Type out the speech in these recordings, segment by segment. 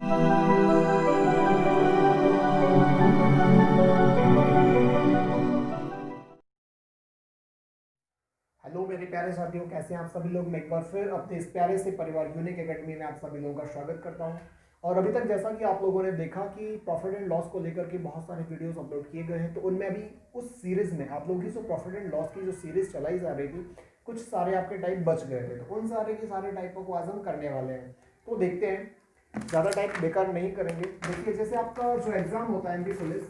Hello मेरे प्यारे साथियों, कैसे हैं आप सभी लोग। मैं एक बार फिर अपने इस प्यारे से परिवार यूनिक एकेडमी में आप सभी लोगों का स्वागत करता हूं। और अभी तक जैसा कि आप लोगों ने देखा कि प्रॉफिट एंड लॉस को लेकर के बहुत सारे वीडियोस अपलोड किए गए हैं, तो उनमें अभी उस सीरीज में आप लोगों की जो प्रॉफिट एंड लॉस की जो सीरीज चलाई जा रही थी, कुछ सारे आपके टाइप बच गए थे, तो उन सारे के सारे टाइपों को आज हम करने वाले हैं। तो देखते हैं, ज़्यादा टाइप बेकार नहीं करेंगे। देखिए, जैसे आपका जो एग्जाम होता है एमपी पुलिस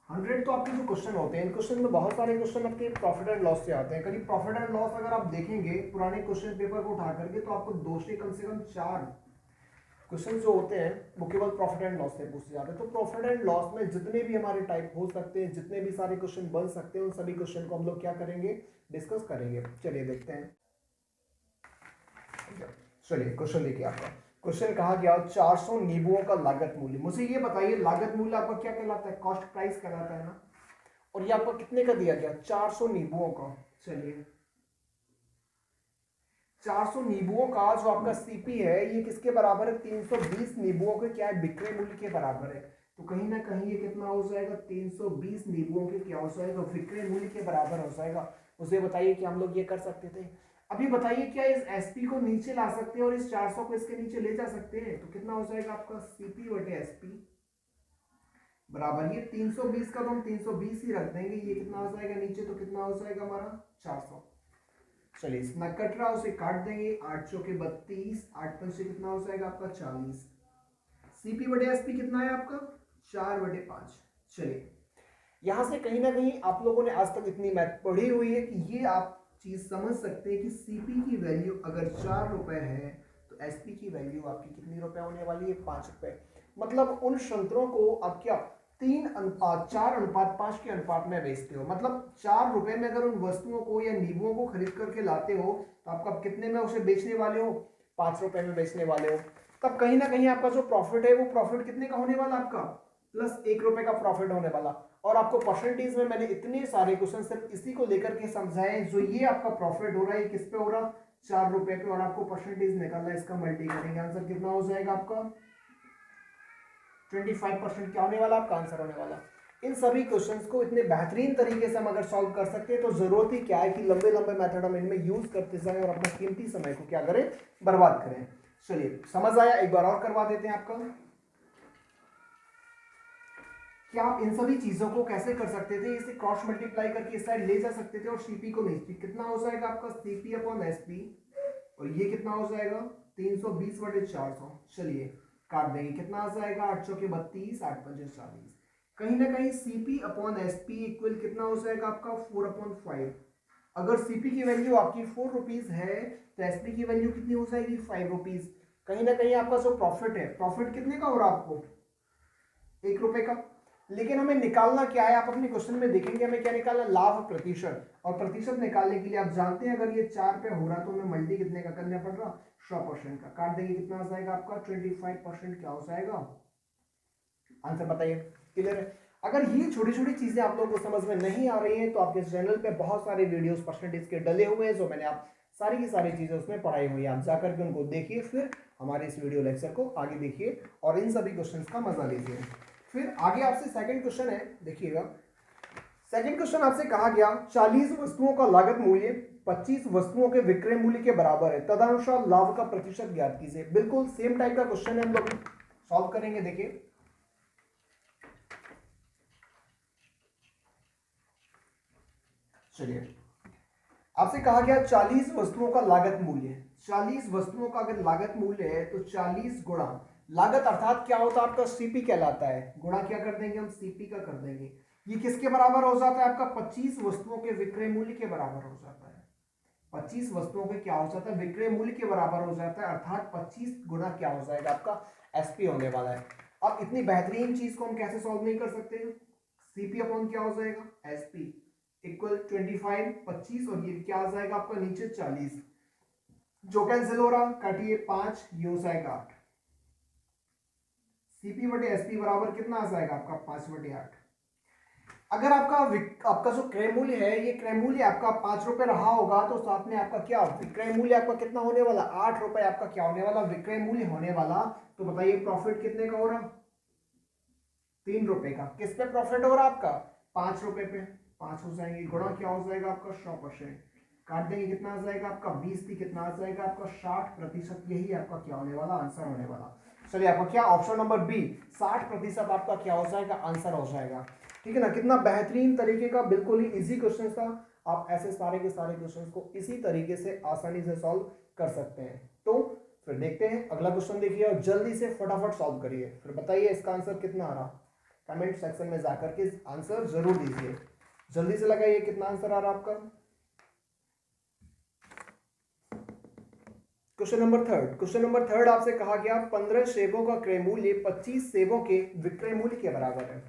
100, तो आपके जो क्वेश्चन होते हैं, इन क्वेश्चन में बहुत सारे क्वेश्चन आपके प्रॉफिट एंड लॉस से आते हैं। करीब प्रॉफिट एंड लॉस अगर आप देखेंगे पुराने क्वेश्चन पेपर को उठा करके, तो आपको दो से कम 4 क्वेश्चन जो होते हैं वो केवल प्रॉफिट एंड लॉस से पूछे जाते हैं। तो प्रॉफिट एंड लॉस में जितने भी हमारे टाइप हो सकते हैं, जितने भी सारे क्वेश्चन बन सकते हैं, उन सभी क्वेश्चन को हम लोग क्या करेंगे, डिस्कस करेंगे। चलिए देखते हैं। चलिए क्वेश्चन देखिए आपका। क्वेश्चन कहा गया 400 नींबुओं का लागत मूल्य। मुझे ये बताइए, लागत मूल्य आपका क्या कहलाता है, कॉस्ट प्राइस कहलाता है ना। और ये आपको कितने का दिया गया, 400 नींबुओं का। चलिए 400 नींबुओं का जो आपका सीपी है, ये किसके बराबर है, 320 नींबुओं के क्या है, विक्रय मूल्य के बराबर है। तो कहीं ना कहीं ये कितना हो जाएगा, 320 नींबुओं के क्या हो जाएगा, विक्रय मूल्य के बराबर हो जाएगा। मुझे बताइए कि हम लोग ये कर सकते थे। अभी बताइए, क्या इस एसपी को नीचे ला सकते हैं और इस 400 को इसके नीचे ले जा सकते हैं। तो कितना हो जाएगा आपका सीपी बटे एसपी बराबर, ये 320 का तो हम 320 ही रख देंगे, ये कितना हो जाएगा नीचे, तो कितना हो जाएगा हमारा 400। चलिए इतना कट रहा उसे काट देंगे, 8 चौके 32, 8 पंचे कितना हो जाएगा आपका 40। सीपी बटे एसपी कितना है आपका 4/5। चलिए यहां से कहीं ना कहीं आप लोगों ने आज तक इतनी मैथ पढ़ी हुई है कि ये आप चीज समझ सकते हैं कि सीपी की वैल्यू अगर 4 रुपए है, तो एसपी की वैल्यू आपकी कितनी रुपए होने वाली है, 5 रुपए। मतलब उन संतरों को आप क्या 4:5 के अनुपात में बेचते हो। मतलब 4 रुपए में अगर उन वस्तुओं को या नींबुओं को खरीद करके लाते हो, तो आपका कितने में उसे बेचने वाले हो, 5 रुपए में बेचने वाले हो। तब कहीं ना कहीं आपका जो प्रॉफिट है, वो प्रॉफिट कितने का होने वाला, आपका +1 रुपए का प्रॉफिट होने वाला। और आपको परसेंटेज में मैंने इतने सारे क्वेश्चन सिर्फ इसी को लेकर के समझाए। जो ये आपका प्रॉफिट हो रहा है, किस पे हो रहा, 4 रुपए पे, और आपको परसेंटेज निकालना है, इसका मल्टी करेंगे, आंसर कितना हो जाएगा आपका 25% क्या होने वाला, आपका आंसर होने वाला। इन सभी क्वेश्चंस को इतने बेहतरीन तरीके से हम अगर सॉल्व कर सकते हैं, तो जरूरत ही क्या है कि लंबे लंबे मेथड हम इनमें यूज करते जाएं और अपना कीमती समय को क्या करें, बर्बाद करें। चलिए समझ आया, एक बार और करवा देते हैं आपका। क्या आप इन सभी चीजों को कैसे कर सकते थे, इसे क्रॉस मल्टीप्लाई करके इस साइड ले जा सकते थे और सीपी को नहीं, कितना हो जाएगा आपका सीपी अपॉन एसपी, और ये कितना हो जाएगा 320/400। चलिए काट देंगे, कितना आ जाएगा 8 चौके 32, 8 पंचे 40। कहीं ना कहीं सीपी अपॉन एसपी इक्वल कितना हो जाएगा आपका 4/5। अगर सीपी की वैल्यू आपकी 4 रुपीज है, तो एसपी की वैल्यू कितनी हो जाएगी 5 रुपीज। कहीं ना कहीं आपका जो प्रॉफिट है, प्रॉफिट कितने का हो रहा है आपको, 1 रुपए का। लेकिन हमें निकालना क्या है, आप अपने क्वेश्चन में देखेंगे हमें क्या निकालना, लाभ प्रतिशत। और प्रतिशत निकालने के लिए आप जानते हैं, अगर ये 4 पे हो रहा तो हमें मल्टी कितने का करना पड़ रहा, 100% का। काट देंगे, कितना आ जाएगा आपका 25% क्या हो जाएगा, आंसर बताइए। क्लियर है। अगर ये छोटी छोटी चीजें आप लोगों को समझ में नहीं आ रही हैं, तो आपके चैनल पे बहुत सारे वीडियोस परसेंटेज के डले हुए हैं, जो मैंने आप सारी की सारी चीजें उसमें पढ़ाई हुई है। आप जाकर के उनको देखिए, फिर हमारे इस वीडियो लेक्चर को आगे देखिए और इन सभी क्वेश्चंस का मजा लीजिए। फिर आगे आपसे सेकंड क्वेश्चन है, देखिएगा। सेकंड क्वेश्चन आपसे कहा गया 40 वस्तुओं का लागत मूल्य 25 वस्तुओं के विक्रय मूल्य के बराबर है, तदनुसार लाभ का प्रतिशत ज्ञात कीजिए। बिल्कुल सेम टाइप का क्वेश्चन है, हम लोग सॉल्व करेंगे। देखिए चलिए, आपसे कहा गया 40 वस्तुओं का लागत मूल्य, 40 वस्तुओं का अगर लागत मूल्य है, तो 40 गुणा लागत, अर्थात क्या होता है आपका सीपी कहलाता है, गुणा क्या कर देंगे हम, सीपी का कर देंगे। ये किसके बराबर हो जाता है आपका, 25 वस्तुओं के विक्रय मूल्य के बराबर हो जाता है। 25 वस्तुओं के क्या हो जाता है, विक्रय मूल्य के बराबर हो जाता है, अर्थात 25 गुणा क्या हो जाएगा आपका एसपी होने वाला है। अब इतनी बेहतरीन चीज को हम कैसे सॉल्व नहीं कर सकते, सीपी अपॉन क्या हो जाएगा एसपी इक्वल 25, 25, और ये क्या आ जाएगा आपका नीचे 40, जो कैंसिल हो रहा, काटिए 5, ये हो जाएगा 8। सीपी बटे एसपी बराबर कितना आ जाएगा आपका 5/8। अगर आपका जो क्रय मूल्य है, ये क्रय मूल्य आपका 5 रुपए रहा होगा, तो साथ में आपका क्या विक्रय मूल्य आपका कितना होने वाला, 8 रुपए आपका क्या होने वाला, विक्रय मूल्य होने वाला। तो बताइए प्रॉफिट कितने का हो रहा, 3 रुपए का। किस पे प्रॉफिट हो रहा आपका, 5 रुपए पे। 5 हो जाएंगे, गुणा क्या हो जाएगा आपका 100%, काट देंगे कितना आ जाएगा आपका 20 थी, कितना आ जाएगा आपका 60%। यही आपका क्या होने वाला, आंसर होने वाला। चलिए आपका क्या ऑप्शन नंबर बी 60% आपका क्या हो जाएगा, आंसर हो जाएगा। ठीक है ना, कितना बेहतरीन तरीके का, बिल्कुल ही इजी क्वेश्चन था। आप ऐसे सारे के सारे क्वेश्चन को इसी तरीके से आसानी से सॉल्व कर सकते हैं। तो फिर देखते हैं अगला क्वेश्चन, देखिए और जल्दी से फटाफट सॉल्व करिए, फिर बताइए इसका आंसर कितना आ रहा। कमेंट सेक्शन में जाकर के आंसर जरूर दीजिए, जल्दी से लगाइए कितना आंसर आ रहा आपका। क्वेश्चन नंबर थर्ड आपसे कहा गया 15 सेबों का क्रय मूल्य 25 सेबों के विक्रय मूल्य के बराबर है।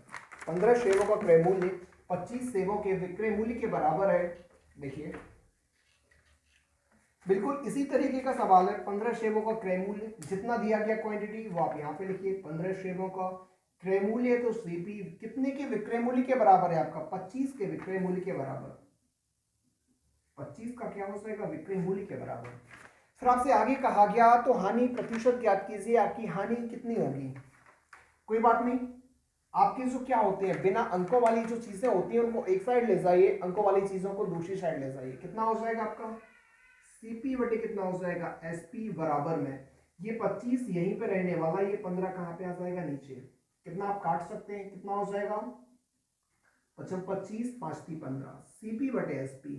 15 सेबों का क्रय मूल्य 25 सेबों के विक्रय मूल्य के बराबर है। देखिए बिल्कुल इसी तरीके का सवाल है। 15 सेबों का क्रय मूल्य, जितना दिया गया क्वांटिटी वो आप यहाँ पे लिखिए। 15 सेबों का क्रय मूल्य है तो सीपी कितने के विक्रय मूल्य के बराबर है आपका, 25 के विक्रय मूल्य के बराबर। 25 का क्या हो जाएगा, विक्रय मूल्य के बराबर। फिर आपसे आगे कहा गया तो हानि प्रतिशत ज्ञात कीजिए, आपकी हानि कितनी होगी। कोई बात नहीं, आपके जो क्या होते हैं बिना अंकों वाली जो चीजें होती हैं उनको एक साइड ले जाइए, अंकों वाली चीजों को दूसरी साइड ले जाइए। कितना हो जाएगा आपका सीपी बटे कितना हो जाएगा एसपी बराबर में, ये 25 यहीं पे रहने वाला, ये 15 कहां पे आ जाएगा नीचे। कितना आप काट सकते हैं, कितना हो जाएगा 25 5 15, सीपी बटे एसपी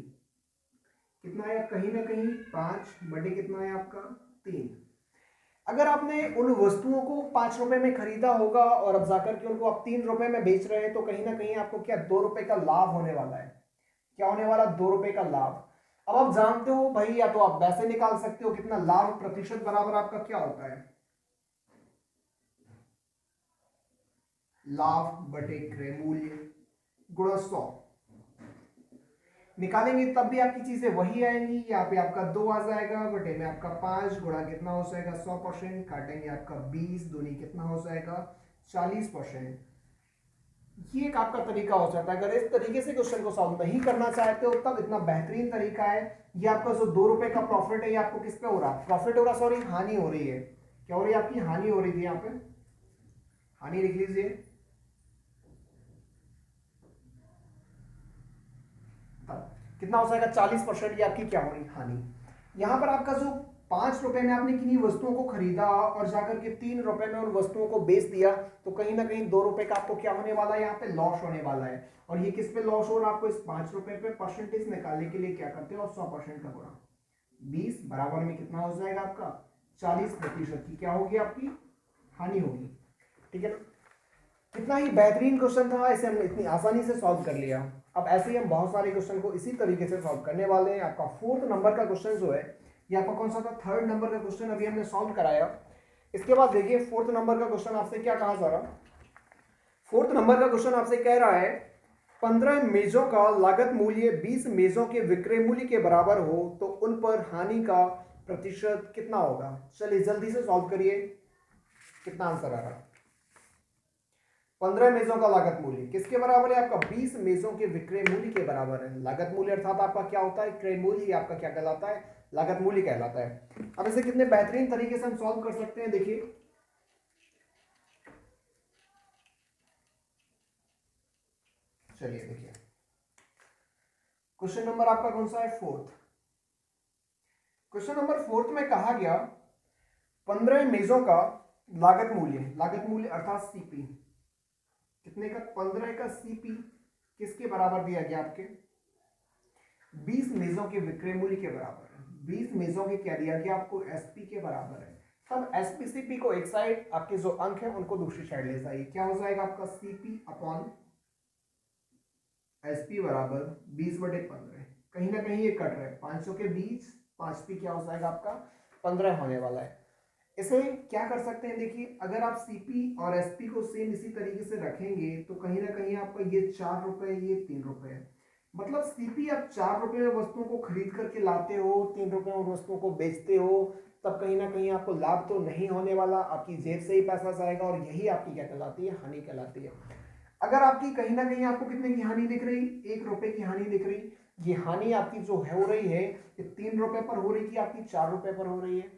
कितना है, कहीं ना कहीं 5 बटे कितना है आपका 3। अगर आपने उन वस्तुओं को 5 रुपए में खरीदा होगा और अब जाकर के उनको आप 3 रुपए में बेच रहे हैं, तो कहीं ना कहीं आपको क्या 2 रुपए का लाभ होने वाला है। क्या होने वाला, 2 रुपए का लाभ। अब आप जानते हो भाई, या तो आप वैसे निकाल सकते हो कितना लाभ प्रतिशत बराबर आपका क्या होता है, लाभ बटे क्रय मूल्य गुणा 100। निकालेंगे तब भी आपकी चीजें वही आएंगी। यहाँ पे आपका 2 आ जाएगा, बटे में आपका 5 गुणा कितना हो जाएगा 100%, काटेंगे आपका 20 दूनी कितना हो जाएगा 40%। ये एक आपका तरीका हो जाता है। अगर इस तरीके से क्वेश्चन को सॉल्व नहीं करना चाहते हो तब इतना बेहतरीन तरीका है। ये आपका जो 2 रुपए का प्रॉफिट है, ये आपको किस पे हो रहा, प्रॉफिट हो रहा, सॉरी हानि हो रही है। क्या हो रही है आपकी, हानि हो रही थी। यहाँ पे हानि लिख लीजिए। कितना हो जाएगा 40%, ये आपकी क्या हो रही हानि। यहां पर आपका जो 5 रुपए में आपने किन्हीं वस्तुओं को खरीदा और जाकर के 3 रुपए में उन वस्तुओं को बेच दिया, तो कहीं ना कहीं 2 रुपए का आपको क्या होने वाला है, यहाँ पे लॉस होने वाला है। और ये किस पे लॉस हो रहा है आपको, इस 5 रुपए पे परसेंटेज निकालने के लिए क्या करते हो, 100% का गुणा 20 बराबर में कितना हो जाएगा आपका 40% की क्या होगी आपकी हानि होगी। ठीक है ना, कितना ही बेहतरीन क्वेश्चन था, इसे हमने इतनी आसानी से सॉल्व कर लिया। अब ऐसे ही हम बहुत सारे क्वेश्चन को इसी तरीके से सॉल्व करने वाले हैं। आपका 4th नंबर का क्वेश्चन जो है, ये आपका कौन सा था, 3rd नंबर का क्वेश्चन अभी हमने सॉल्व कराया। इसके बाद देखिए 4th नंबर का क्वेश्चन आपसे क्या कहा जा रहा। 4th नंबर का क्वेश्चन आपसे कह रहा है 15 मेजों का लागत मूल्य 20 मेजों के विक्रय मूल्य के बराबर हो तो उन पर हानि का प्रतिशत कितना होगा। चलिए जल्दी से सॉल्व करिए, कितना आंसर आ रहा। 15 मेजों का लागत मूल्य किसके बराबर है आपका, 20 मेजों के विक्रय मूल्य के बराबर है। लागत मूल्य अर्थात आपका क्या होता है, क्रय मूल्य आपका क्या कहलाता है, लागत मूल्य कहलाता है। अब इसे कितने बेहतरीन तरीके से हम सॉल्व कर सकते हैं, देखिए चलिए देखिए क्वेश्चन नंबर आपका कौन सा है, 4th। क्वेश्चन नंबर 4th में कहा गया 15 मेजों का लागत मूल्य अर्थात सीपी कितने का, 15 का सीपी किसके बराबर दिया गया आपके 20 मेजों के विक्रय मूल्य के बराबर है। 20 मेजों के क्या दिया गया आपको, एसपी के बराबर है। तब एसपीसीपी को एक साइड, आपके जो अंक है उनको दूसरी साइड ले जाइए। क्या हो जाएगा आपका सीपी अपॉन एसपी बराबर 20 बटे 15। कहीं ना कहीं ये कट रहा है, 500 के बीच 5p क्या हो जाएगा आपका 15 होने वाला है। इसे क्या कर सकते हैं, देखिए अगर आप सीपी और एसपी को सेम इसी तरीके से रखेंगे तो कहीं ना कहीं आपका ये 4 रुपए, ये 3 रुपए, मतलब सीपी आप 4 रुपए में वस्तुओं को खरीद करके लाते हो, 3 रुपए में वस्तुओं को बेचते हो, तब कहीं ना कहीं आपको लाभ तो नहीं होने वाला, आपकी जेब से ही पैसा जाएगा और यही आपकी क्या कहलाती है, हानि कहलाती है। अगर आपकी कहीं ना कहीं आपको कितने की हानि दिख रही, 1 रुपए की हानि दिख रही, ये हानि आपकी जो है हो रही है ये 3 रुपए पर हो रही थी, आपकी 4 रुपए पर हो रही है।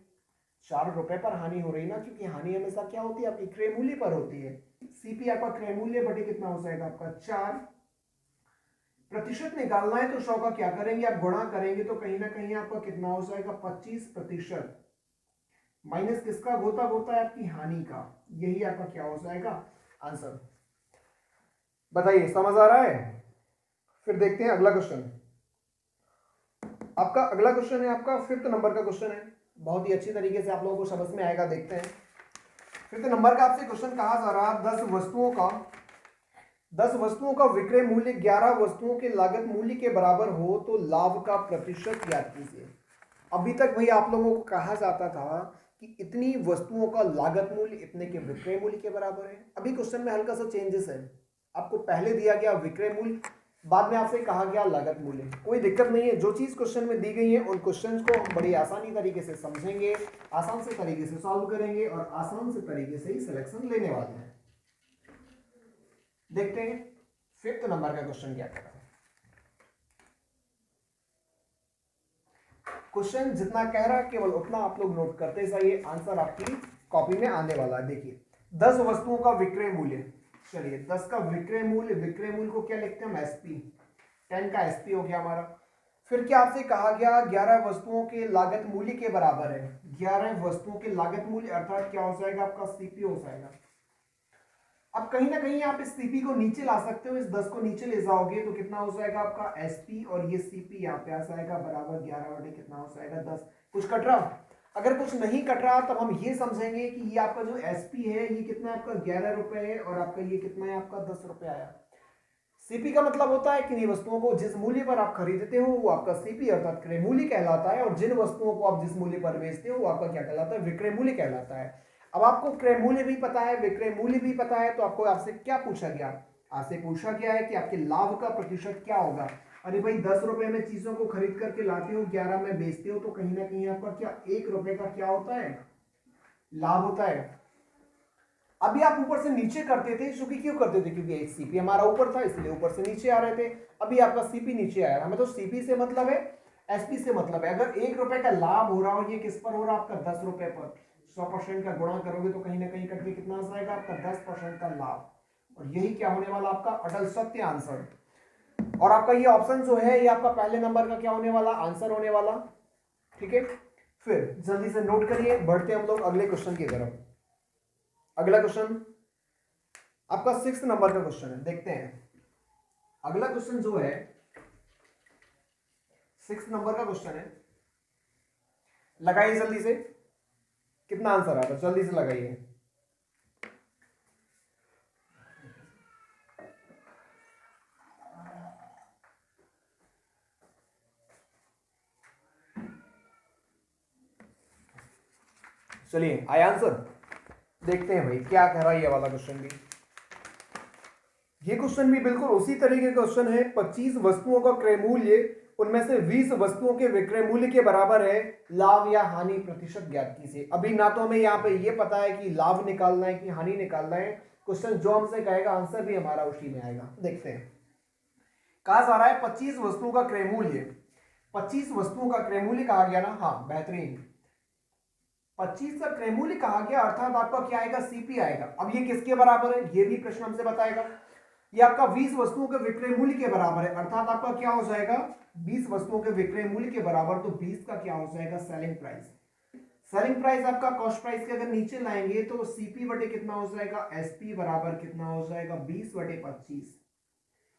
4 रुपए पर हानि हो रही ना, क्योंकि हानि हमेशा क्या होती है आपकी क्रय मूल्य पर होती है। सीपी आपका क्रय मूल्य बटे कितना हो जाएगा आपका 4। प्रतिशत निकालना है तो 100 का क्या करेंगे आप गुणा करेंगे तो कहीं ना कहीं आपका कितना हो जाएगा 25%, माइनस किसका गोता गोता है आपकी हानि का, यही आपका क्या हो जाएगा आंसर। बताइए समझ आ रहा है। फिर देखते हैं अगला क्वेश्चन। आपका अगला क्वेश्चन है आपका 5th नंबर का क्वेश्चन है, बहुत ही अच्छी तरीके से आप लोगों को समझ में आएगा। देखते हैं 5th नंबर का आपसे क्वेश्चन कहा जा रहा है 10 वस्तुओं का विक्रय मूल्य 11 वस्तुओं के लागत मूल्य के बराबर हो तो लाभ का प्रतिशत ज्ञात कीजिए। अभी तक भाई आप लोगों को कहा जाता था कि इतनी वस्तुओं का लागत मूल्य इतने के विक्रय मूल्य के बराबर है। अभी क्वेश्चन में हल्का सा चेंजेस है, आपको पहले दिया गया विक्रय मूल्य, बाद में आपसे कहा गया लागत मूल्य। कोई दिक्कत नहीं है, जो चीज क्वेश्चन में दी गई है उन क्वेश्चंस को हम बड़ी आसानी तरीके से समझेंगे, आसान से तरीके से सॉल्व करेंगे और आसान से तरीके से ही सिलेक्शन लेने वाले हैं। देखते हैं 5th नंबर का क्वेश्चन क्या कहता है। क्वेश्चन जितना कह रहा है केवल उतना आप लोग नोट करते जाइए, आंसर आपकी कॉपी में आने वाला है। देखिए 10 वस्तुओं का विक्रय मूल्य, चलिए 10 का विक्रय मूल्य को क्या लिखते हैं हम एसपी, 10 का एसपी हो गया हमारा। फिर क्या आपसे कहा गया 11 वस्तुओं के लागत मूल्य के बराबर है, 11 वस्तुओं के लागत मूल्य अर्थात क्या हो जाएगा आपका सीपी हो जाएगा। अब कहीं ना कहीं आप इस सीपी को नीचे ला सकते हो, इस 10 को नीचे ले जाओगे तो कितना हो जाएगा आपका एसपी और ये सीपी यहाँ पे आ जाएगा बराबर 11 बटे कितना हो जाएगा 10। कुछ कट रहा, अगर कुछ नहीं कट रहा तब हम ये समझेंगे कि ये आपका जो एसपी है ये कितना आपका 11 रुपए है और आपका ये कितना है आपका 10 रुपए आया। सीपी का मतलब होता है कि वस्तुओं को जिस मूल्य पर आप खरीदते हो वो आपका सीपी अर्थात क्रय मूल्य कहलाता है, और जिन वस्तुओं को आप जिस मूल्य पर बेचते हो वो आपका क्या कहलाता है विक्रय मूल्य कहलाता है। अब आपको क्रय मूल्य भी पता है विक्रय मूल्य भी पता है, तो आपको आपसे क्या पूछा गया, आपसे पूछा गया है कि आपके लाभ का प्रतिशत क्या होगा। अरे भाई 10 रुपए में चीजों को खरीद करके लाते हो, 11 में बेचते हो, तो कहीं ना कहीं आपका क्या 1 रुपए का क्या होता है लाभ होता है। अभी आप ऊपर से नीचे करते थे, क्योंकि क्यों करते थे, क्योंकि सीपी हमारा ऊपर था इसलिए ऊपर से नीचे आ रहे थे। अभी आपका सीपी नीचे आया, हमें तो सीपी से मतलब है, एसपी से मतलब है। अगर 1 रुपए का लाभ हो रहा हो, ये किस पर हो रहा है आपका 10 रुपए पर, 100% का गुणा करोगे तो कहीं ना कहीं करके कितना आ जाएगा आपका 10% का लाभ, और यही क्या होने वाला आपका अटल सत्य आंसर। और आपका ये ऑप्शन जो है ये आपका पहले नंबर का क्या होने वाला आंसर होने वाला। ठीक है, फिर जल्दी से नोट करिए, बढ़ते हम लोग अगले क्वेश्चन की तरफ। अगला क्वेश्चन आपका 6th नंबर का क्वेश्चन है, देखते हैं अगला क्वेश्चन जो है 6th नंबर का क्वेश्चन है। लगाइए जल्दी से, कितना आंसर आ रहा है जल्दी से लगाइए। चलिए आया आंसर, देखते हैं भाई क्या कह रहा है ये वाला क्वेश्चन भी। ये क्वेश्चन भी बिल्कुल उसी तरीके का क्वेश्चन है। 25 वस्तुओं का क्रय मूल्य, उनमें से 20 वस्तुओं के विक्रय मूल्य के बराबर है, लाभ या हानि प्रतिशत ज्ञात कीजिए। अभी ना तो हमें यहाँ पे ये पता है कि लाभ निकालना है कि हानि निकालना है, क्वेश्चन जो हमसे कहेगा आंसर भी हमारा उसी में आएगा। देखते हैं कहा जा रहा है 25 वस्तुओं का क्रय मूल्य, 25 वस्तुओं का क्रय मूल्य कहा गया ना, हाँ बेहतरीन, 25 का क्रय मूल्य कहा गया अर्थात आपका क्या आएगा सीपी आएगा। अब ये किसके बराबर है ये भी प्रश्न हमसे बताएगा। ये आपका 20 वस्तुओं के विक्रय मूल्य के बराबर है, अर्थात आपका क्या हो जाएगा 20 वस्तुओं के विक्रय मूल्य के बराबर, तो 20 का क्या हो जाएगा सेलिंग प्राइस। सेलिंग प्राइस आपका कॉस्ट प्राइस के अगर नीचे लाएंगे तो सीपी बटे कितना हो जाएगा एसपी बराबर कितना हो जाएगा 20 बटे 25।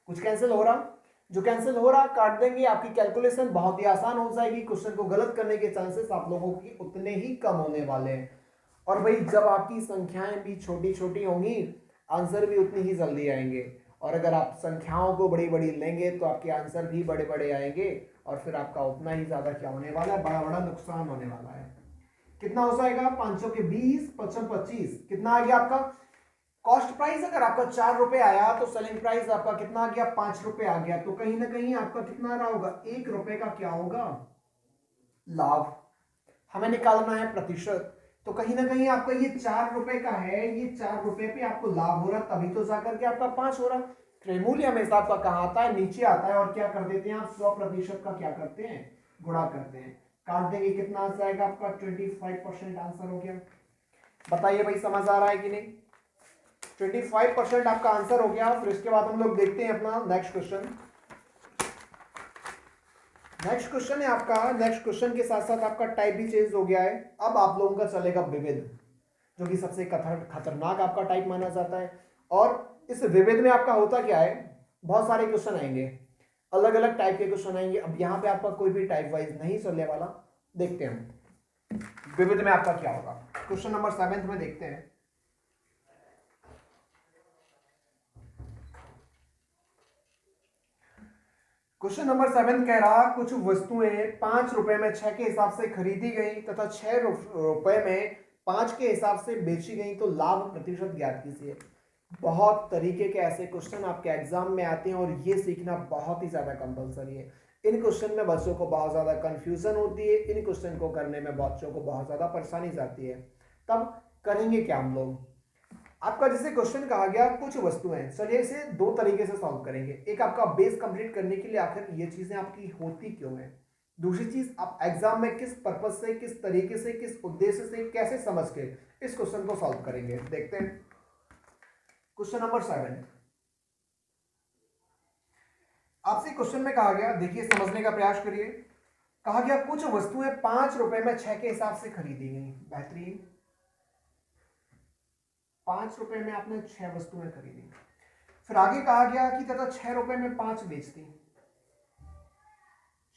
कुछ कैंसिल हो रहा, जो कैंसिल हो रहा काट देंगे, आपकी कैलकुलेशन बहुत ही आसान हो जाएगी। क्वेश्चन को गलत करने के चांसेस आप लोगों की उतने ही कम होने वाले हैं। और भाई जब आपकी संख्याएं भी छोटी छोटी होंगी आंसर भी उतनी ही जल्दी आएंगे, और अगर आप संख्याओं को बड़ी बड़ी लेंगे तो आपके आंसर भी बड़े बड़े आएंगे, और फिर आपका उतना ही ज्यादा क्या होने वाला है बड़ा बड़ा नुकसान होने वाला है। कितना हो जाएगा 500 के 20 55 25 कितना आ गया आपका कॉस्ट प्राइस। अगर आपका 4 रुपए आया तो सेलिंग प्राइस आपका कितना आ गया 5 रुपए आ गया, तो कहीं ना कहीं आपका कितना आ रहा होगा 1 रुपए का क्या होगा लाभ। हमें निकालना है प्रतिशत, तो कहीं ना कहीं आपका ये 4 रुपए का है, ये 4 रुपए पे आपको लाभ हो रहा, तभी तो जाकर के आपका 5 हो रहा। त्रिमूल्य हमेशा आपका कहाँ आता है, नीचे आता है, और क्या कर देते हैं आप 100% का क्या करते हैं, गुणा करते हैं। काट देंगे, कितना आ जाएगा आपका 25% आंसर हो गया। बताइए भाई समझ आ रहा है कि नहीं। 25% आपका आंसर हो गया। फिर इसके बाद हम लोग देखते हैं अपना नेक्स्ट क्वेश्चन। नेक्स्ट क्वेश्चन है आपका, नेक्स्ट क्वेश्चन के साथ साथ आपका टाइप भी चेंज हो गया है। अब आप लोगों का चलेगा विविध, जो कि सबसे खतरनाक आपका टाइप माना जाता है। और इस विविध में आपका होता क्या है, बहुत सारे क्वेश्चन आएंगे, अलग अलग टाइप के क्वेश्चन आएंगे। अब यहाँ पे आपका कोई भी टाइप वाइज नहीं चलने वाला। देखते हैं विविध में आपका क्या होगा। क्वेश्चन नंबर 7 में देखते हैं। क्वेश्चन नंबर 7 कह रहा, कुछ वस्तुएं 5 रुपए में 6 के हिसाब से खरीदी गई तथा 6 रुपए में 5 के हिसाब से बेची गई, तो लाभ प्रतिशत ज्ञात कीजिए। बहुत तरीके के ऐसे क्वेश्चन आपके एग्जाम में आते हैं और ये सीखना बहुत ही ज्यादा कंपलसरी है। इन क्वेश्चन में बच्चों को बहुत ज्यादा कंफ्यूजन होती है, इन क्वेश्चन को करने में बच्चों को बहुत ज्यादा परेशानी जाती है। तब करेंगे क्या हम लोग, आपका जैसे क्वेश्चन कहा गया कुछ वस्तुएं, चलिए इसे दो तरीके से सॉल्व करेंगे। एक आपका बेस कंप्लीट करने के लिए आखिर ये चीजें आपकी होती क्यों है, दूसरी चीज आप एग्जाम में किस पर्पज से, किस तरीके से, किस उद्देश्य से, कैसे समझ के इस क्वेश्चन को सॉल्व करेंगे। देखते हैं क्वेश्चन नंबर 7। आपसे क्वेश्चन में कहा गया, देखिए समझने का प्रयास करिए। कहा गया कुछ वस्तुएं 5 रुपए में 6 के हिसाब से खरीदी गई। बेहतरीन, 5 रुपए में आपने 6 वस्तुएं खरीदी। फिर आगे कहा गया कि तथा 6 रुपए में 5 बेच दी।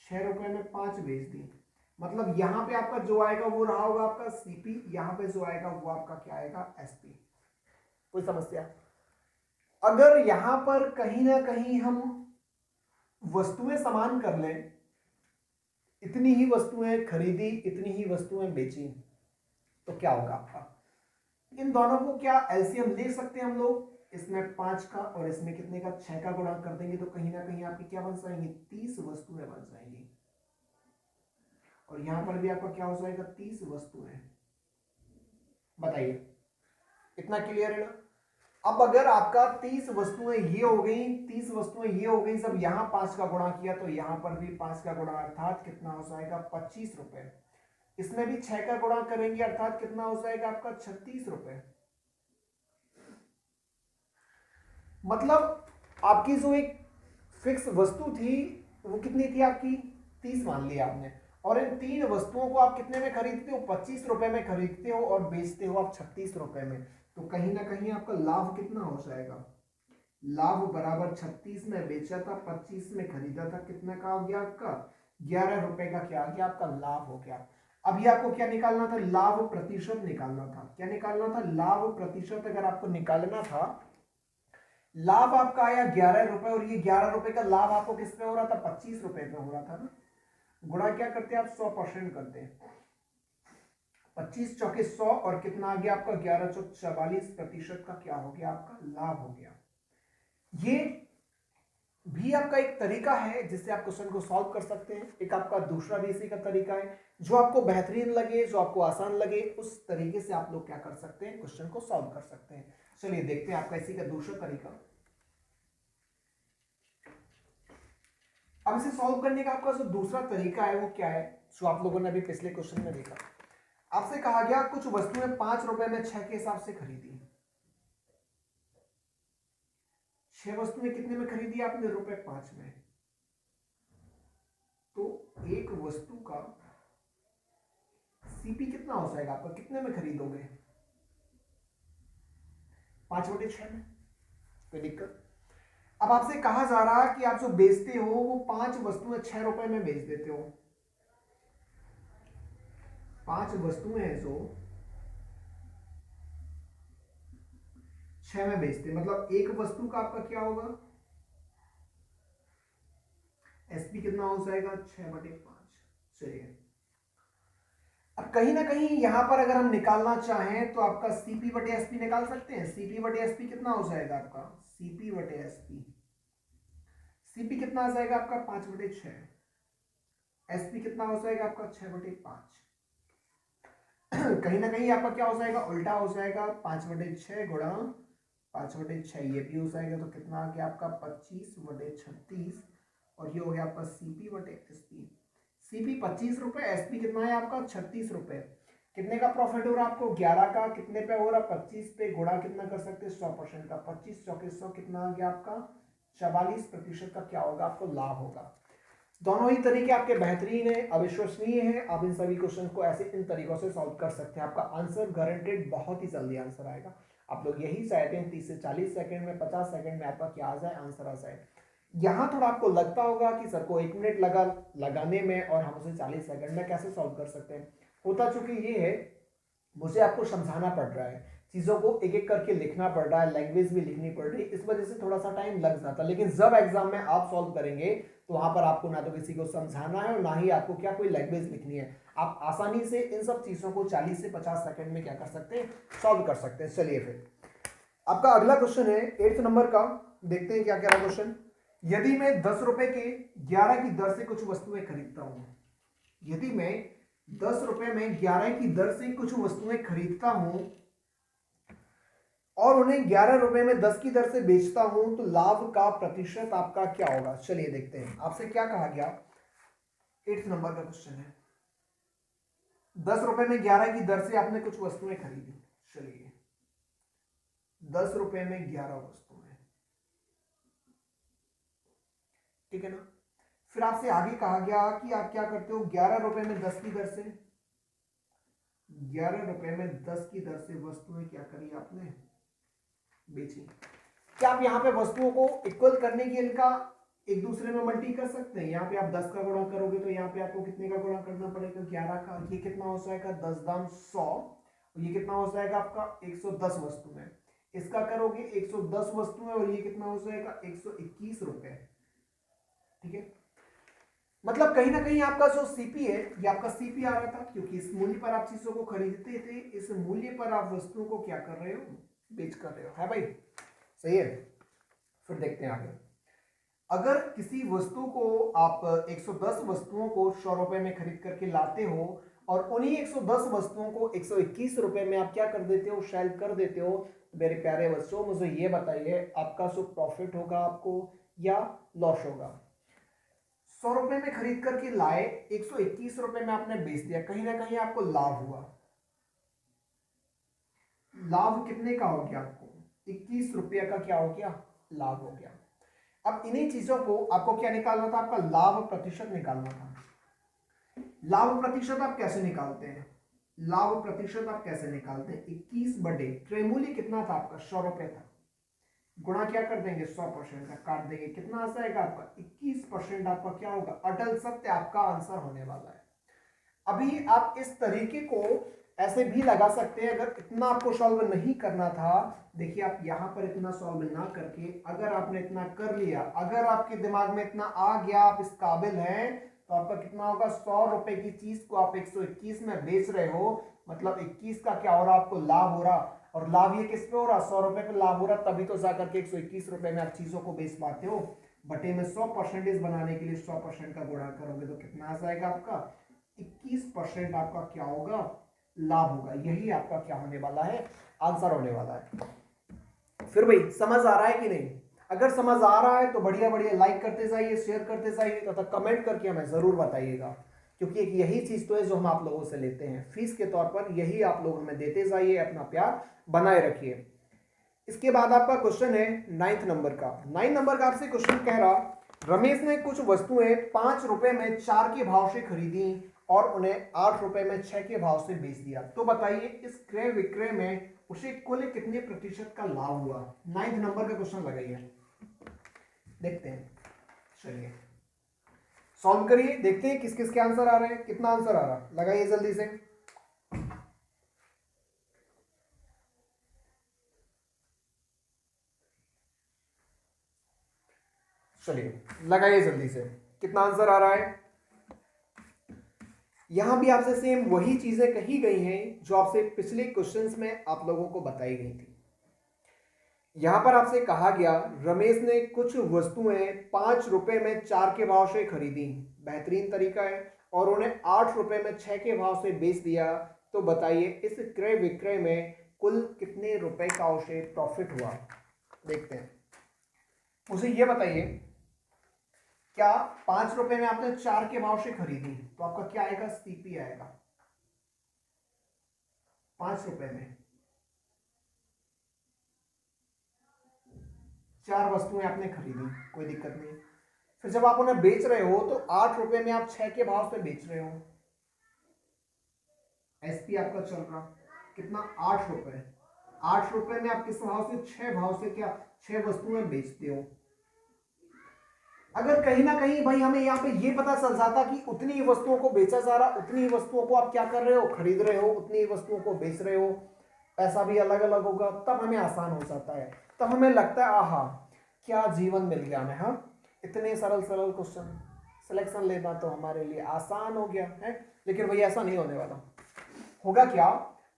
6 रुपए में 5 बेच दी, मतलब यहां पे आपका जो आएगा वो रहा होगा आपका सीपी, यहां पे जो आएगा वो आपका क्या आएगा एसपी। कोई समस्या? अगर यहां पर कहीं ना कहीं हम वस्तुएं समान कर लें, इतनी ही वस्तुएं खरीदी, इतनी ही वस्तुएं बेची, तो क्या होगा आपका, इन दोनों को क्या एलसीएम ले सकते हैं हम लोग। इसमें 5 का और इसमें कितने का 6 का गुणा कर देंगे, तो कहीं ना कहीं आपकी क्या बन जाएंगी 30 वस्तुएं बन जाएंगी। और यहां पर भी आपका क्या हो जाएगा 30 वस्तुएं। बताइए इतना क्लियर है ना। अब अगर आपका 30 वस्तुएं ये हो गई, 30 वस्तुएं ये हो गई, जब यहां 5 का गुणा किया तो यहां पर भी 5 का गुणा, अर्थात कितना हो जाएगा 25 रुपए। इसमें भी 6 का गुणा करेंगे, अर्थात कितना हो जाएगा आपका 36 रुपए। मतलब आपकी जो एक फिक्स वस्तु थी वो कितनी थी आपकी 30 मान लिया आपने, और इन 3 वस्तुओं को आप कितने में खरीदते हो 25 रुपए में खरीदते हो और बेचते हो आप 36 रुपए में। तो कहीं ना कहीं आपका लाभ कितना हो जाएगा, लाभ बराबर 36 में बेचा था 25 में खरीदा था, कितना का हो गया आपका 11 रुपए का क्या आ गया आपका लाभ हो गया। अभी आपको क्या निकालना था, लाभ प्रतिशत निकालना था। क्या निकालना था, लाभ प्रतिशत। अगर आपको निकालना था, लाभ आपका आया 11 रुपए, और ये 11 रुपए का लाभ आपको किस पे हो रहा था 25 रुपए पे हो रहा था ना। गुणा क्या करते हैं आप 100% करते हैं, 25 चौके 100 और कितना आ गया आपका 11 चौक 44% का क्या हो गया आपका लाभ हो गया। ये भी आपका एक तरीका है जिससे आप क्वेश्चन को सॉल्व कर सकते हैं। एक आपका दूसरा भी इसी का तरीका है, जो आपको बेहतरीन लगे, जो आपको आसान लगे, उस तरीके से आप लोग क्या कर सकते हैं, क्वेश्चन को सॉल्व कर सकते हैं। चलिए देखते हैं आपका इसी का दूसरा तरीका। अब इसे सॉल्व करने का आपका जो दूसरा तरीका है वो क्या है, जो आप लोगों ने अभी पिछले क्वेश्चन में देखा। आपसे कहा गया कुछ वस्तुएं 5 रुपए में 6 के हिसाब से खरीदी। 6 वस्तुएं कितने में खरीदी आपने, रुपए 5 में। तो एक वस्तु का सीपी कितना हो जाएगा आपका, कितने में खरीदोगे 5/6 में। कोई दिक्कत? अब आपसे कहा जा रहा है कि आप जो बेचते हो वो 5 वस्तुएं 6 रुपए में बेच देते हो। 5 वस्तुएं हैं जो 6 में बेचते, मतलब एक वस्तु का आपका क्या होगा एसपी कितना हो जाएगा 6/5। चलिए अब कहीं ना कहीं यहां पर अगर हम निकालना चाहें तो आपका CP/SP निकाल सकते हैं। CP/SP कितना हो जाएगा आपका, CP/SP, CP कितना आ जाएगा आपका 5/6, SP कितना हो जाएगा आपका 6/5। कहीं ना कहीं आपका क्या हो जाएगा, उल्टा हो जाएगा, 5/6 गुणा 5/6, ये भी हो जाएगा, तो कितना आ गया आपका 25/36, और ये हो गया आपका CP/SP। CP 25 रुपए, SP कितना है आपका 36 रुपए। कितने का प्रॉफिट हो रहा है आपको, 11 का, कितने पे हो रहा, 25 पे, गुणा कितना कर सकते हैं 100% का, 25 चौके 100, कितना आ गया आपका 44% का क्या होगा आपको लाभ होगा। दोनों ही तरीके आपके बेहतरीन है, अविश्वसनीय है। आप इन सभी क्वेश्चन को ऐसे इन तरीकों से सॉल्व कर सकते हैं, आपका आंसर गारंटेड बहुत ही जल्दी आंसर आएगा। आप लोग यही चाहते हैं 30 से 40 सेकंड में, 50 सेकंड में आपका क्या आ जाए, आंसर आ जाए। यहाँ थोड़ा आपको लगता होगा कि सर को 1 मिनट लगाने में और हम उसे 40 सेकंड में कैसे सॉल्व कर सकते हैं। होता चूंकि ये है, मुझे आपको समझाना पड़ रहा है, चीजों को एक एक करके लिखना पड़ रहा है, लैंग्वेज भी लिखनी पड़ रही है, इस वजह से थोड़ा सा टाइम लग जाता है। लेकिन जब एग्जाम में आप सॉल्व करेंगे तो वहां पर आपको ना तो किसी को समझाना है और ना ही आपको क्या कोई लैंग्वेज लिखनी है। आप आसानी से इन सब चीजों को 40 से 50 सेकंड में क्या कर सकते हैं, सॉल्व कर सकते हैं। चलिए फिर आपका अगला क्वेश्चन है 8th नंबर का, देखते हैं क्या कह रहा क्वेश्चन। यदि मैं 10 रुपए के 11 की दर से कुछ वस्तुएं खरीदता हूं, यदि मैं 10 रुपए में 11 की दर से कुछ वस्तुएं खरीदता हूं और उन्हें 11 रुपए में 10 की दर से बेचता हूं, तो लाभ का प्रतिशत आपका क्या होगा। चलिए देखते हैं आपसे क्या कहा गया। 8th नंबर का क्वेश्चन है, 10 रुपए में 11 की दर से आपने कुछ वस्तुएं खरीदी। चलिए 10 रुपए में 11 वस्तुएं, ठीक है ना। फिर आपसे आगे कहा गया कि आप क्या करते हो, 11 रुपए में 10 की दर से, 11 रुपए में 10 की दर से वस्तुएं क्या करी आपने, बेची। क्या आप यहाँ पे वस्तुओं को इक्वल करने के इनका एक दूसरे में मल्टी कर सकते हैं। यहाँ पे आप 10 का गुणा करोगे तो यहाँ पे आपको कितने का गुणा करना पड़ेगा, 11 का। ये कितना हो जाएगा 10 दाम 100, और ये कितना हो जाएगा आपका 110 वस्तुएं। इसका करोगे 110 वस्तुएं और ये कितना हो जाएगा 121 रुपए, ठीक है। मतलब कहीं ना कहीं आपका जो सीपी है, ये आपका सीपी आ रहा था, क्योंकि इस मूल्य पर आप चीजों को खरीदते थे, इस मूल्य पर आप वस्तुओं को क्या कर रहे हो, बेच कर रहे हो, है भाई, सही है। फिर देखते हैं आगे। अगर किसी वस्तु को आप 110 वस्तुओं को 100 रुपए में खरीद करके लाते हो और उन्हीं 110 वस्तुओं को 121 रुपए में आप क्या कर देते हो, सेल कर देते हो, मेरे प्यारे बच्चों मुझे ये बताइए आपका जो प्रॉफिट होगा आपको या लॉस होगा। 100 रुपए में खरीद करके लाए, 121 रुपए में आपने बेच दिया, कहीं ना कहीं आपको लाभ हुआ। लाभ कितने का हो गया आपको, 21 रुपया का क्या हो गया, लाभ हो गया। अब इन्हीं चीजों को आपको क्या निकालना था, आपका लाभ प्रतिशत निकालना था। लाभ प्रतिशत आप कैसे निकालते हैं, लाभ प्रतिशत आप कैसे निकालते हैं, 21 बटे क्रय मूल्य कितना था आपका 100 रुपए था, गुणा क्या कर देंगे 100% का, काट देंगे, कितना आ जाएगा आपका 21% आपका क्या होगा, अटल सत्य आपका आंसर होने वाला है। अभी आप इस तरीके को ऐसे भी लगा सकते हैं, अगर इतना आपको सॉल्व नहीं करना था, देखिए आप यहां पर इतना सॉल्व ना करके अगर आपने इतना कर लिया, अगर आपके दिमाग में इतना आ गया, आप इस काबिल हैं, तो आपका कितना होगा, 100 रुपए की चीज को आप 121 में बेच रहे हो, मतलब 21 का क्या हो रहा, आपको लाभ हो रहा। और लाभ ये किस पे हो रहा, 100 रुपए पे लाभ हो रहा, तभी तो जाकर के 121 रुपए में आप चीजों को बेच पाते हो। बटे में 100% बनाने के लिए 100% का गुणा करोगे तो कितना आ जाएगा आपका 21% आपका क्या होगा, लाभ होगा। यही आपका क्या होने वाला है, आंसर होने वाला है। फिर भाई समझ आ रहा है कि नहीं, अगर समझ आ रहा है तो बढ़िया बढ़िया लाइक करते जाइए, शेयर करते जाइए तथा कमेंट करके हमें जरूर बताइएगा, क्योंकि एक यही चीज तो है जो हम आप लोगों से लेते हैं फीस के तौर पर, यही आप लोग हमें देते जाइए, अपना प्यार बनाए रखिए। इसके बाद आपका क्वेश्चन है 9th नंबर का। 9 नंबर का आपसे क्वेश्चन कह रहा, रमेश ने कुछ वस्तुएं 5 रुपए में 4 के भाव से खरीदी और उन्हें 8 रुपए में 6 के भाव से बेच दिया, तो बताइए इस क्रय विक्रय में उसे कुल कितने प्रतिशत का लाभ हुआ। 9th नंबर का क्वेश्चन लगाइए, देखते हैं। चलिए सॉल्व करिए, देखते हैं किस किस के आंसर आ रहे हैं, कितना आंसर आ रहा, लगाइए जल्दी से। चलिए लगाइए जल्दी से, कितना आंसर आ रहा है। यहां भी आपसे सेम वही चीजें कही गई हैं जो आपसे पिछले क्वेश्चंस में आप लोगों को बताई गई थी। यहां पर आपसे कहा गया रमेश ने कुछ वस्तुएं 5 रुपए में 4 के भाव से खरीदी, बेहतरीन तरीका है, और उन्हें 8 रुपए में 6 के भाव से बेच दिया, तो बताइए इस क्रय विक्रय में कुल कितने रुपए का उसे प्रॉफिट हुआ। देखते हैं, मुझे ये बताइए, क्या 5 रुपए में आपने 4 के भाव से खरीदी तो आपका क्या आएगा, सीपी आएगा 5 रुपए में। 4 वस्तुएं आपने खरीदी, कोई दिक्कत नहीं। फिर जब आप उन्हें बेच रहे हो तो 8 रुपए में आप 6 के भाव से बेच रहे हो, एसपी आपका चल रहा कितना, 8 रुपए। 8 रुपए में आप किस भाव से, 6 भाव से क्या 6 वस्तुएं बेचते हो। अगर कहीं ना कहीं भाई हमें यहाँ पे ये पता चल जाता कि उतनी ही वस्तुओं को बेचा जा रहा, उतनी ही वस्तुओं को आप क्या कर रहे हो, खरीद रहे हो, उतनी ही वस्तुओं को बेच रहे हो, पैसा भी अलग अलग होगा, तब हमें आसान हो जाता है। तब हमें लगता है आहा क्या जीवन मिल गया हमें। हाँ, इतने सरल सरल क्वेश्चन, सिलेक्शन लेना तो हमारे लिए आसान हो गया है। लेकिन भाई ऐसा नहीं होने वाला। होगा क्या,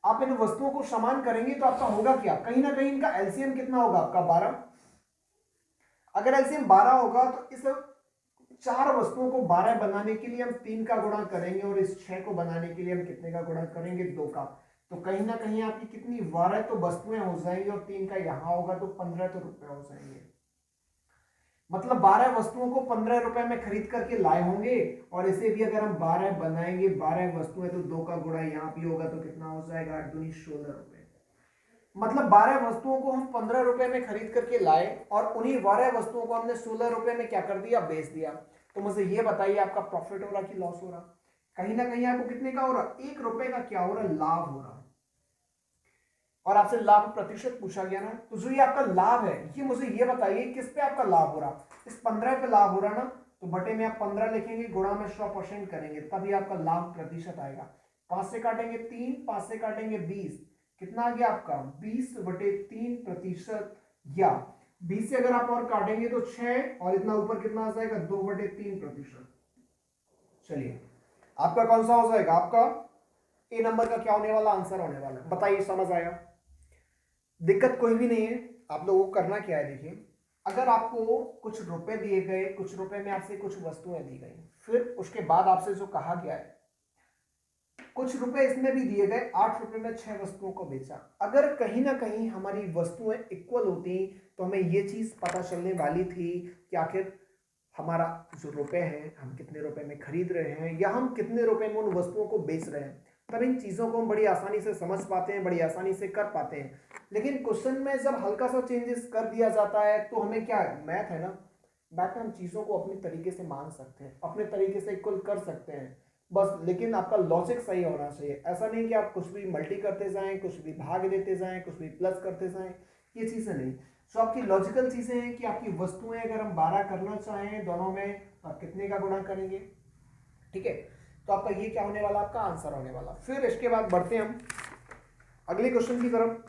आप इन वस्तुओं को समान करेंगे तो आपका होगा क्या, कहीं ना कहीं इनका एलसीएम कितना होगा आपका, 12। अगर एलसीएम 12 होगा तो इस 4 वस्तुओं को 12 बनाने के लिए हम 3 का गुणा करेंगे और इस 6 को बनाने के लिए हम कितने का गुणा करेंगे, 2 का। तो कहीं ना कहीं आपकी कितनी 12 तो वस्तुएं हो जाएंगी और 3 का यहां होगा तो 15 तो रुपए हो जाएंगे। मतलब 12 वस्तुओं को 15 रुपए में खरीद करके लाए होंगे और इसे भी अगर हम 12 बनाएंगे, 12 वस्तुएं तो 2 का गुणा यहाँ भी होगा तो कितना हो जाएगा, 8 दूनी 16 रुपए। मतलब 12 वस्तुओं को हम 15 रुपए में खरीद करके लाए और उन्हीं 12 वस्तुओं को हमने 16 रुपए में क्या कर दिया, बेच दिया। तो मुझे ये बताइए आपका प्रॉफिट हो रहा कि लॉस हो रहा। कहीं ना कहीं आपको कितने का हो रहा, 1 रुपए का क्या हो रहा, लाभ हो रहा। और आपसे लाभ प्रतिशत पूछा गया ना, तो जो ये आपका लाभ है ये मुझे ये बताइए किस पे आपका लाभ हो रहा। इस 15 पे लाभ हो रहा ना, तो बटे में आप 15 लिखेंगे, गुणा में 100% करेंगे, तभी आपका लाभ प्रतिशत आएगा। 5 से काटेंगे 3, 5 से काटेंगे 20, कितना आ गया आपका 20/3%, या 20 से अगर आप और काटेंगे तो 6 और इतना ऊपर कितना आ जाएगा, 2/3%। चलिए आपका कौन सा हो जाएगा, आपका ए नंबर का क्या होने वाला, आंसर होने वाला। बताइए समझ आया, दिक्कत कोई भी नहीं है। आप लोगों को करना क्या है, देखिए अगर आपको कुछ रुपए दिए गए, कुछ रुपए में आपसे कुछ वस्तुएं दी गई, फिर उसके बाद आपसे जो कहा गया है कुछ रुपए इसमें भी दिए गए, 8 रुपए में 6 वस्तुओं को बेचा। अगर कहीं ना कहीं हमारी वस्तुएं इक्वल होती तो हमें ये चीज पता चलने वाली थी कि आखिर हमारा जो रुपए है हम कितने रुपए में खरीद रहे हैं या हम कितने रुपए में उन वस्तुओं को बेच रहे हैं। तब इन चीजों को हम बड़ी आसानी से समझ पाते हैं, बड़ी आसानी से कर पाते हैं। लेकिन क्वेश्चन में जब हल्का सा चेंजेस कर दिया जाता है तो हमें क्या, मैथ है ना, मैथ में हम चीजों को अपने तरीके से मान सकते हैं, अपने तरीके से इक्वल कर सकते हैं बस। लेकिन आपका लॉजिक सही होना चाहिए। ऐसा नहीं कि आप कुछ भी मल्टी करते जाएं, कुछ भी भाग देते जाएं, कुछ भी प्लस करते जाएं, ये चीजें नहीं। सो आपकी लॉजिकल चीजें हैं कि आपकी वस्तुएं अगर हम 12 करना चाहें दोनों में तो आप कितने का गुणा करेंगे, ठीक है। तो आपका ये क्या होने वाला, आपका आंसर होने वाला। फिर इसके बाद बढ़ते हैं हम अगले क्वेश्चन की तरफ।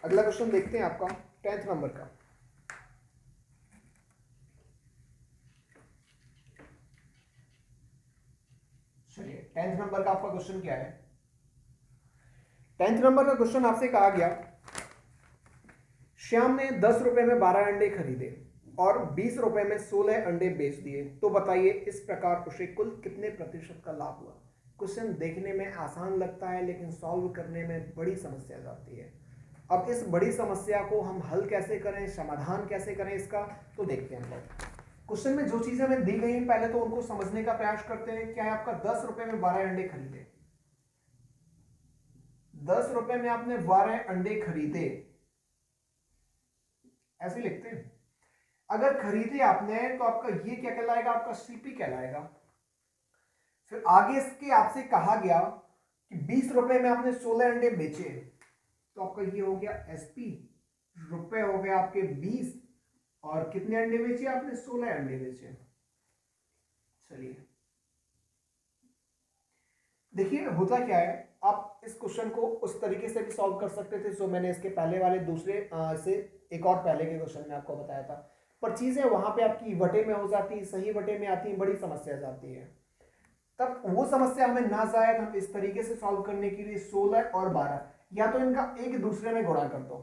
अगला क्वेश्चन देखते हैं आपका 10th नंबर का। चलिए 10th नंबर का आपका क्वेश्चन क्या है। 10th नंबर का क्वेश्चन आपसे कहा गया, श्याम ने 10 रुपए में 12 अंडे खरीदे और 20 रुपए में 16 अंडे बेच दिए, तो बताइए इस प्रकार उसे कुल कितने प्रतिशत का लाभ हुआ। क्वेश्चन देखने में आसान लगता है लेकिन सॉल्व करने में बड़ी समस्या जाती है। अब इस बड़ी समस्या को हम हल कैसे करें, समाधान कैसे करें इसका, तो देखते हैं हम लोग। क्वेश्चन में जो चीजें हमें दी गई हैं पहले तो उनको समझने का प्रयास करते हैं। क्या है आपका, 10 रुपए में 12 अंडे खरीदे, 10 रुपए में आपने 12 अंडे खरीदे, ऐसे लिखते हैं। अगर खरीदे आपने तो आपका ये क्या कहलाएगा, आपका सीपी कहलाएगा। फिर आगे इसके आपसे कहा गया कि 20 रुपए में आपने 16 अंडे बेचे, तो आपका ये हो गया एसपी, रुपए हो गए आपके 20 और कितने अंडे बेचे आपने, 16 अंडे बेचे। चलिए देखिए होता क्या है, आप इस क्वेश्चन को उस तरीके से भी सॉल्व कर सकते थे जो मैंने इसके पहले वाले दूसरे से एक और पहले के क्वेश्चन में आपको बताया था, पर चीजें वहां पे आपकी वटे में हो जाती, सही वटे में आती, बड़ी समस्या जाती है। तब वो समस्या हमें ना जाए, हम इस तरीके से सॉल्व करने के लिए 16 और 12 या तो इनका एक दूसरे में गुणा कर दो,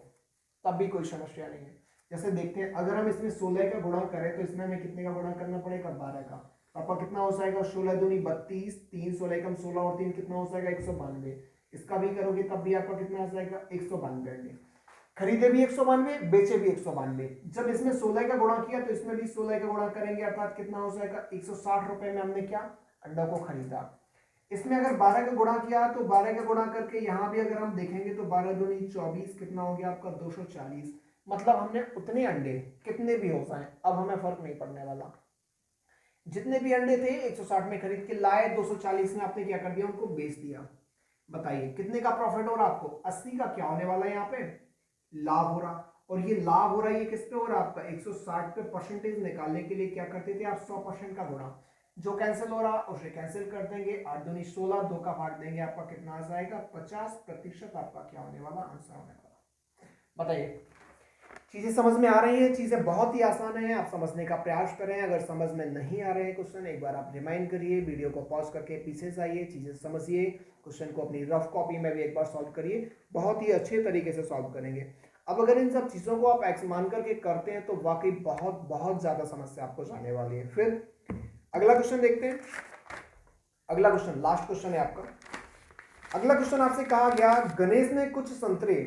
तब भी कोई समस्या नहीं है। जैसे देखते हैं, अगर हम इसमें 16 का गुणा करें तो इसमें हमें कितने का गुणा करना पड़ेगा, 12 का। तो आपका कितना हो जाएगा, 16 दूनी 32, 3 16 कम 16 और 3 कितना हो जाएगा, 192। इसका भी करोगे तब भी आपका कितना आ जाएगा 192 अंडे। खरीदे भी 192, बेचे भी 192। जब इसमें 16 का गुणा किया तो इसमें भी 16 का गुणा करेंगे, अर्थात कितना हो जाएगा 160 रुपए में हमने क्या अंडा को खरीदा। इसमें अगर 12 का गुणा किया तो 12 का गुणा करके यहाँ भी अगर हम देखेंगे तो 12 दूनी 24, कितना हो गया आपका 240। मतलब हमने उतने अंडे कितने भी हो जाए अब हमें फर्क नहीं पड़ने वाला, जितने भी अंडे थे 160 में खरीद के लाए, 240 में आपने क्या कर दिया उनको बेच दिया। बताइए कितने का प्रॉफिट हो रहा आपको, 80 का क्या होने वाला है यहाँ पे लाभ हो रहा। और ये लाभ हो रहा है ये किस पे हो रहा है आपका 160 पे परसेंटेज निकालने के लिए क्या करते थे आप 100% का गुणा, जो कैंसिल हो रहा उसे कैंसिल कर देंगे, 8 दूनी 16, 2 का भाग देंगे, आपका कितना आ जाएगा 50% आपका क्या होने वाला आंसर होने वाला। बताइए चीजें समझ में आ रही हैं, चीजें बहुत ही आसान है, आप समझने का प्रयास करें। अगर समझ में नहीं आ रहे हैं क्वेश्चन एक बार आप रिमाइंड करिए, वीडियो को पॉज करके पीछे जाइए, चीजें समझिए, क्वेश्चन को अपनी रफ कॉपी में भी एक बार सॉल्व करिए, बहुत ही अच्छे तरीके से सॉल्व करेंगे। अब अगर इन सब चीजों को आप एक्स मान करके करते हैं तो वाकई बहुत बहुत ज्यादा समस्या आपको जाने वाली है। फिर अगला क्वेश्चन देखते हैं। अगला क्वेश्चन लास्ट क्वेश्चन है आपका। अगला क्वेश्चन आपसे कहा गया गणेश ने कुछ संतरे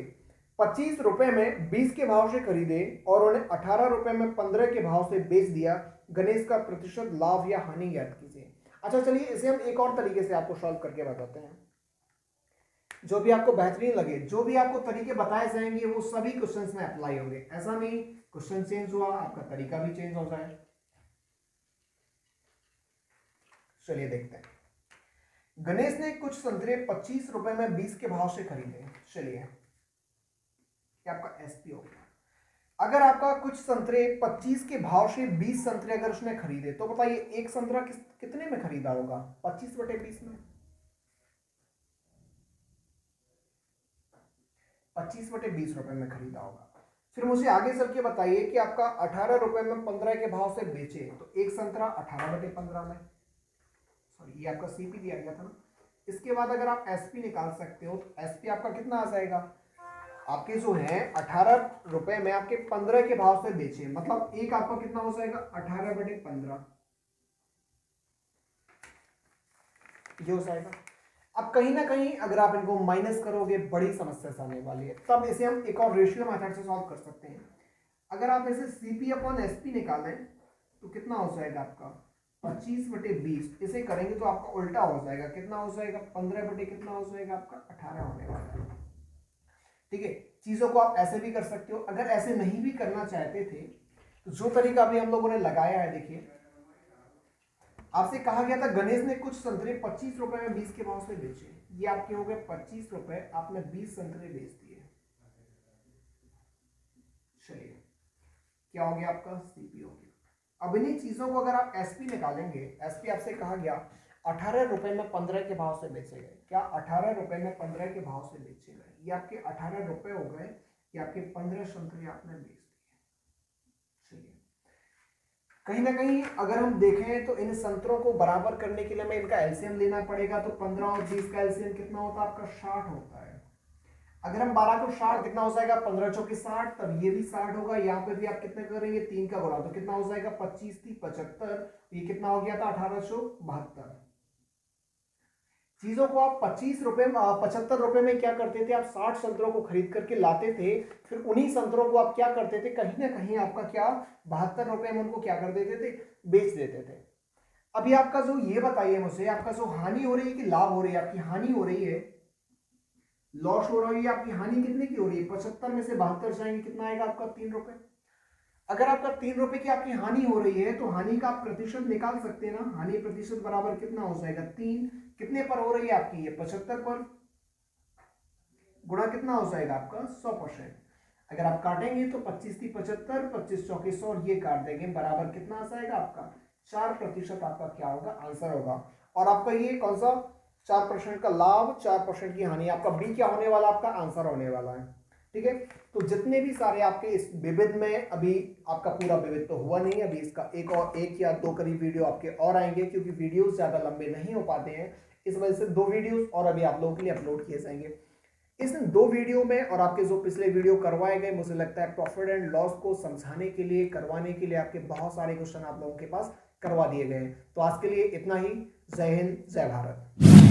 25 रुपए में 20 के भाव से खरीदे और उन्हें 18 रुपए में 15 के भाव से बेच दिया, गणेश का प्रतिशत लाभ या हानि ज्ञात कीजिए। अच्छा चलिए इसे हम एक और तरीके से आपको सॉल्व करके बताते हैं, जो भी आपको बेहतरीन लगे, जो भी आपको तरीके बताए जाएंगे वो सभी क्वेश्चंस में अप्लाई होंगे। ऐसा नहीं क्वेश्चन चेंज हुआ आपका तरीका भी चेंज हो जाए। चलिए देखते हैं। गणेश ने कुछ संतरे 25 रुपए में 20 के भाव से खरीदे। चलिए आपका एसपी हो गया। अगर आपका कुछ संतरे 25 के भाव से 20 संतरे अगर उसने खरीदे तो बताइए एक संतरा कितने में खरीदा होगा 25/20 में, 25/20 रुपए में खरीदा होगा। फिर मुझे आगे चल के बताइए कि आपका 18 रुपए में 15 के भाव से बेचे तो एक संतरा 18/15 में, सॉरी ये आपका सीपी दिया गया था ना। इसके बाद अगर आप एसपी निकाल सकते हो तो एसपी आपका कितना आ जाएगा, आपके जो है 18 रुपए में आपके 15 के भाव से बेचे, मतलब एक आपका कितना हो जाएगा 18/15 ये हो जाएगा। अब कहीं ना कहीं अगर आप इनको माइनस करोगे बड़ी समस्या आने वाली है, तब इसे हम एक और रेशियो मेथड से सॉल्व कर सकते हैं। अगर आप इसे CP/SP निकालें तो कितना हो जाएगा आपका 25/20, इसे करेंगे तो आपका उल्टा हो जाएगा, कितना हो जाएगा 15 कितना हो जाएगा आपका 18 होने वाला है। ठीक है, चीजों को आप ऐसे भी कर सकते हो। अगर ऐसे नहीं भी करना चाहते थे तो जो तरीका अभी हम लोगों ने लगाया है, देखिए आपसे कहा गया था गणेश ने कुछ संतरे 25 रुपए में 20 के भाव से बेचे, ये आपके हो गए 25 रुपए, आपने 20 संतरे बेच दिए। चलिए क्या हो गया आपका सीपी हो गया। अब इन्हीं चीजों को अगर आप एसपी निकालेंगे, एसपी आपसे कहा गया 18 रुपए में 15 के भाव से बेचे गए, क्या 18 रुपए में 15 के भाव से बेचे गए, ये आपके 18 रुपए हो गए, ये आपके 15 संतरे आपने बेच दिए। चलिए कहीं ना कहीं अगर हम देखें तो इन संतरों को बराबर करने के लिए हमें इनका एलसीएम लेना पड़ेगा, तो 15 और 20 का एलसीएम कितना होता है आपका 60 होता है। अगर हम 12 को 60 कितना हो जाएगा 15 चौके 60, तब ये भी 60 होगा, यहाँ पे भी आप कितने करेंगे 3 का गुणा, तो कितना हो जाएगा 25 थी 75, ये कितना हो गया था 1872। चीजों को आप 75 रुपए में क्या करते थे, आप 60 संतरों को खरीद करके लाते थे, फिर उन्हीं संतरों को आप क्या करते थे, कहीं ना कहीं आपका क्या 72 रुपए में उनको क्या कर देते थे, बेच देते थे। अभी आपका जो ये बताइए मुझे, आपका जो हानि हो रही है कि लाभ हो रही है, आपकी हानि हो रही है, लॉस हो रही है, आपकी हानि कितने की हो रही है, 75 में से 72 जाएंगे कितना आएगा आपका 3 रुपए। अगर आपका 3 रुपए की आपकी हानि हो रही है तो हानि का आप प्रतिशत निकाल सकते हैं ना, हानि प्रतिशत बराबर कितना हो जाएगा 3, कितने पर हो रही है आपकी ये 75 पर, गुणा कितना हो जाएगा आपका 100%। अगर आप काटेंगे तो 25 थी 75, 25 चौके 100 और ये काट देंगे, बराबर कितना आ जाएगा आपका 4% आपका क्या होगा आंसर होगा। और आपका ये कौन सा 4% का लाभ 4% की हानि, आपका बी क्या होने वाला आपका आंसर होने वाला है। ठीक है, तो जितने भी सारे आपके इस विविध में, अभी आपका पूरा विविध तो हुआ नहीं, अभी इसका एक या दो करीब वीडियो आपके और आएंगे, क्योंकि वीडियोस ज्यादा लंबे नहीं हो पाते हैं, इस वजह से 2 वीडियोस और अभी आप लोगों के लिए अपलोड किए जाएंगे। इस 2 वीडियो में और आपके जो पिछले वीडियो करवाए गए, मुझे लगता है प्रॉफिट एंड लॉस को समझाने के लिए, करवाने के लिए आपके बहुत सारे क्वेश्चन आप लोगों के पास करवा दिए गए। तो आज के लिए इतना ही। जय हिंद, जय भारत।